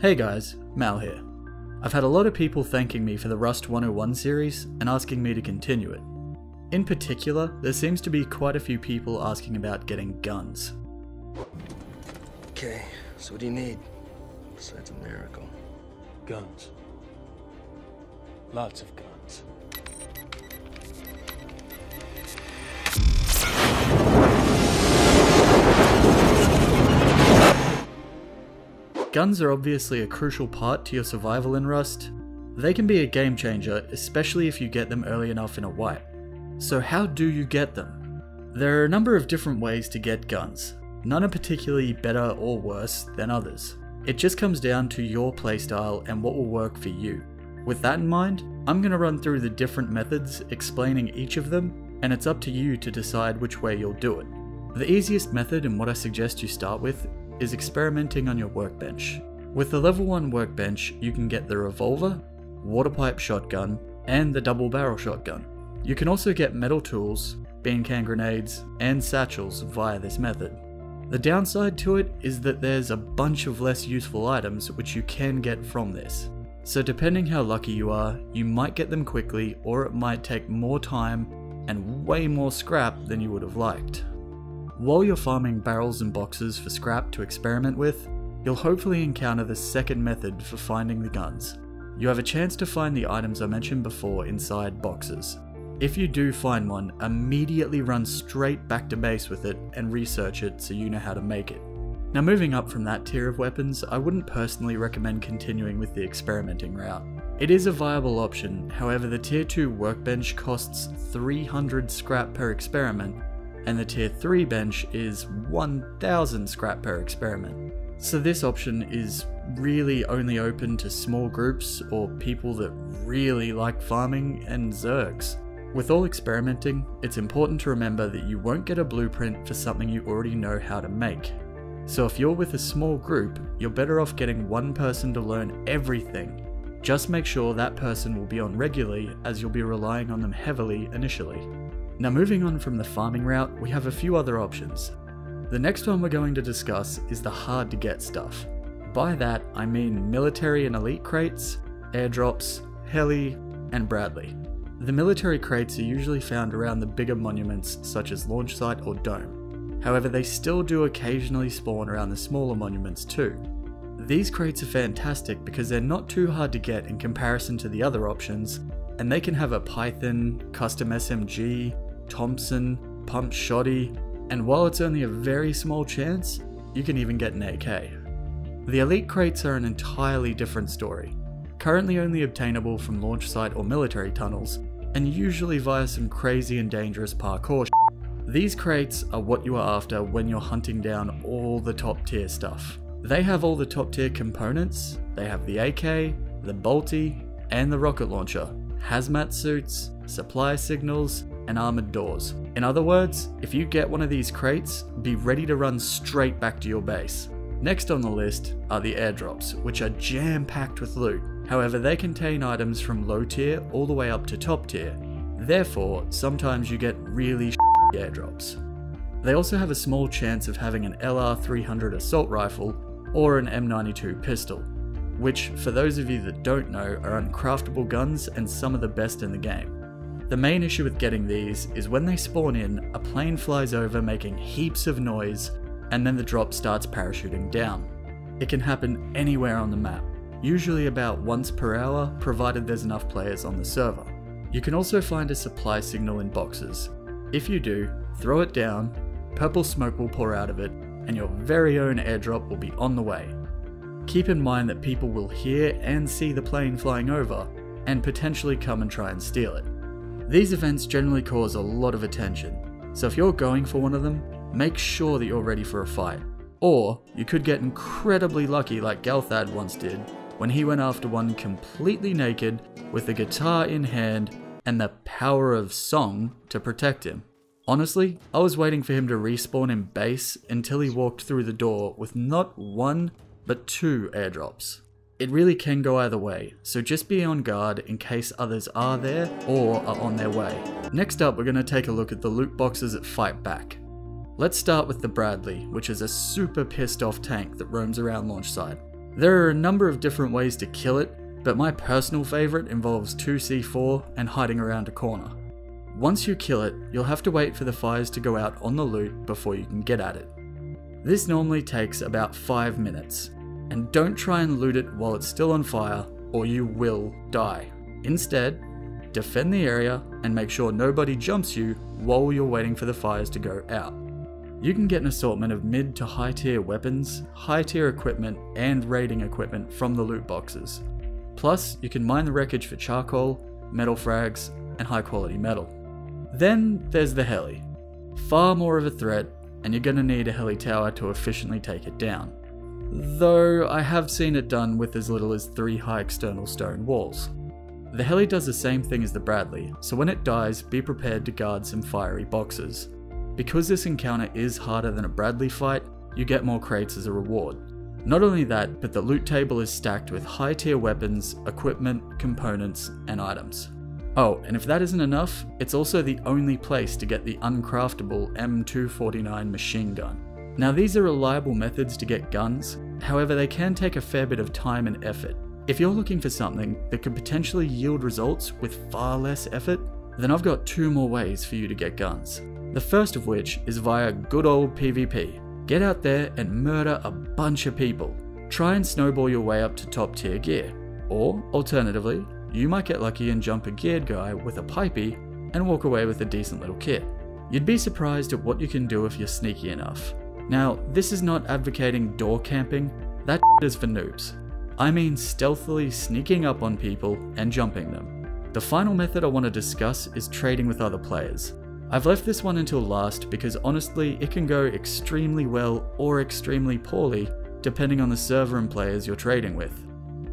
Hey guys, Mal here. I've had a lot of people thanking me for the Rust 101 series and asking me to continue it. In particular, there seems to be quite a few people asking about getting guns. Okay, so what do you need? Besides a miracle. Guns. Lots of guns. Guns are obviously a crucial part to your survival in Rust. They can be a game changer, especially if you get them early enough in a wipe. So how do you get them? There are a number of different ways to get guns. None are particularly better or worse than others. It just comes down to your playstyle and what will work for you. With that in mind, I'm going to run through the different methods, explaining each of them, and it's up to you to decide which way you'll do it. The easiest method, and what I suggest you start with, is experimenting on your workbench. With the level 1 workbench, you can get the revolver, water pipe shotgun, and the double barrel shotgun. You can also get metal tools, bean can grenades, and satchels via this method. The downside to it is that there's a bunch of less useful items which you can get from this. So depending how lucky you are, you might get them quickly, or it might take more time and way more scrap than you would have liked. While you're farming barrels and boxes for scrap to experiment with, you'll hopefully encounter the second method for finding the guns. You have a chance to find the items I mentioned before inside boxes. If you do find one, immediately run straight back to base with it and research it so you know how to make it. Now moving up from that tier of weapons, I wouldn't personally recommend continuing with the experimenting route. It is a viable option, however the tier 2 workbench costs 300 scrap per experiment, and the tier 3 bench is 1000 scrap per experiment. So this option is really only open to small groups or people that really like farming and zergs. With all experimenting, it's important to remember that you won't get a blueprint for something you already know how to make. So if you're with a small group, you're better off getting one person to learn everything. Just make sure that person will be on regularly, as you'll be relying on them heavily initially. Now moving on from the farming route, we have a few other options. The next one we're going to discuss is the hard to get stuff. By that, I mean military and elite crates, airdrops, heli, and Bradley. The military crates are usually found around the bigger monuments such as launch site or dome. However, they still do occasionally spawn around the smaller monuments too. These crates are fantastic because they're not too hard to get in comparison to the other options, and they can have a Python, custom SMG, Thompson, pump shoddy, and while it's only a very small chance, you can even get an AK. The elite crates are an entirely different story. Currently only obtainable from launch site or military tunnels, and usually via some crazy and dangerous parkour. These crates are what you are after when you're hunting down all the top tier stuff. They have all the top tier components. They have the AK, the bolty, and the rocket launcher, hazmat suits, supply signals, and armored doors. In other words, if you get one of these crates, be ready to run straight back to your base. Next on the list are the airdrops, which are jam-packed with loot. However, they contain items from low tier all the way up to top tier. Therefore, sometimes you get really airdrops. They also have a small chance of having an LR300 assault rifle or an M92 pistol, which, for those of you that don't know, are uncraftable guns and some of the best in the game. The main issue with getting these is when they spawn in, a plane flies over making heaps of noise, and then the drop starts parachuting down. It can happen anywhere on the map, usually about once per hour, provided there's enough players on the server. You can also find a supply signal in boxes. If you do, throw it down, purple smoke will pour out of it, and your very own airdrop will be on the way. Keep in mind that people will hear and see the plane flying over, and potentially come and try and steal it. These events generally cause a lot of attention, so if you're going for one of them, make sure that you're ready for a fight. Or, you could get incredibly lucky like Galthad once did, when he went after one completely naked, with a guitar in hand, and the power of song to protect him. Honestly, I was waiting for him to respawn in base until he walked through the door with not one, but 2 airdrops. It really can go either way, so just be on guard in case others are there or are on their way. Next up, we're going to take a look at the loot boxes that fight back. Let's start with the Bradley, which is a super pissed off tank that roams around launch site. There are a number of different ways to kill it, but my personal favourite involves 2C4 and hiding around a corner. Once you kill it, you'll have to wait for the fires to go out on the loot before you can get at it. This normally takes about 5 minutes, and don't try and loot it while it's still on fire or you will die. Instead, defend the area and make sure nobody jumps you while you're waiting for the fires to go out. You can get an assortment of mid to high tier weapons, high tier equipment and raiding equipment from the loot boxes. Plus, you can mine the wreckage for charcoal, metal frags, and high quality metal. Then there's the heli. Far more of a threat, and you're going to need a heli tower to efficiently take it down. Though I have seen it done with as little as 3 high external stone walls. The heli does the same thing as the Bradley, so when it dies, be prepared to guard some fiery boxes. Because this encounter is harder than a Bradley fight, you get more crates as a reward. Not only that, but the loot table is stacked with high tier weapons, equipment, components, and items. Oh, and if that isn't enough, it's also the only place to get the uncraftable M249 machine gun. Now these are reliable methods to get guns, however they can take a fair bit of time and effort. If you're looking for something that could potentially yield results with far less effort, then I've got 2 more ways for you to get guns. The first of which is via good old PvP. Get out there and murder a bunch of people. Try and snowball your way up to top tier gear. Or, alternatively, you might get lucky and jump a geared guy with a pipey and walk away with a decent little kit. You'd be surprised at what you can do if you're sneaky enough. Now, this is not advocating door camping, that is for noobs. I mean stealthily sneaking up on people and jumping them. The final method I want to discuss is trading with other players. I've left this one until last because honestly it can go extremely well or extremely poorly depending on the server and players you're trading with.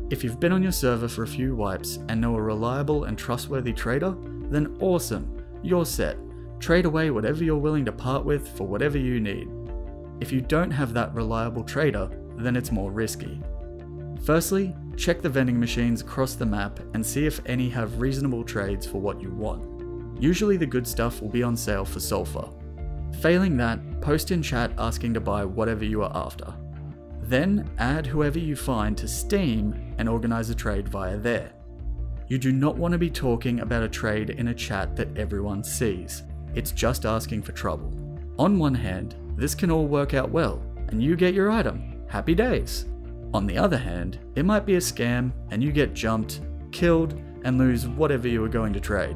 If you've been on your server for a few wipes and know a reliable and trustworthy trader, then awesome, you're set. Trade away whatever you're willing to part with for whatever you need. If you don't have that reliable trader, then it's more risky. Firstly, check the vending machines across the map and see if any have reasonable trades for what you want. Usually the good stuff will be on sale for sulfur. Failing that, post in chat asking to buy whatever you are after. Then add whoever you find to Steam and organize a trade via there. You do not want to be talking about a trade in a chat that everyone sees. It's just asking for trouble. On one hand, this can all work out well, and you get your item. Happy days. On the other hand, it might be a scam and you get jumped, killed, and lose whatever you were going to trade.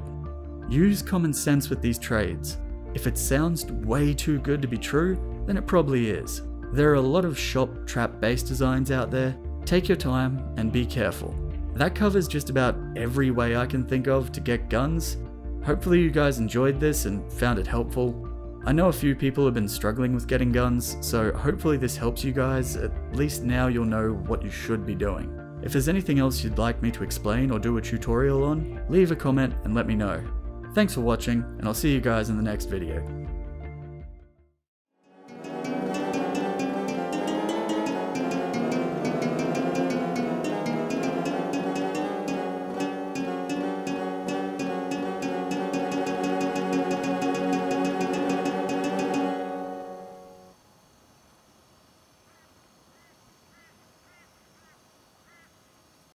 Use common sense with these trades. If it sounds way too good to be true, then it probably is. There are a lot of shop trap based designs out there. Take your time and be careful. That covers just about every way I can think of to get guns. Hopefully you guys enjoyed this and found it helpful. I know a few people have been struggling with getting guns, so hopefully this helps you guys. At least now you'll know what you should be doing. If there's anything else you'd like me to explain or do a tutorial on, leave a comment and let me know. Thanks for watching, and I'll see you guys in the next video.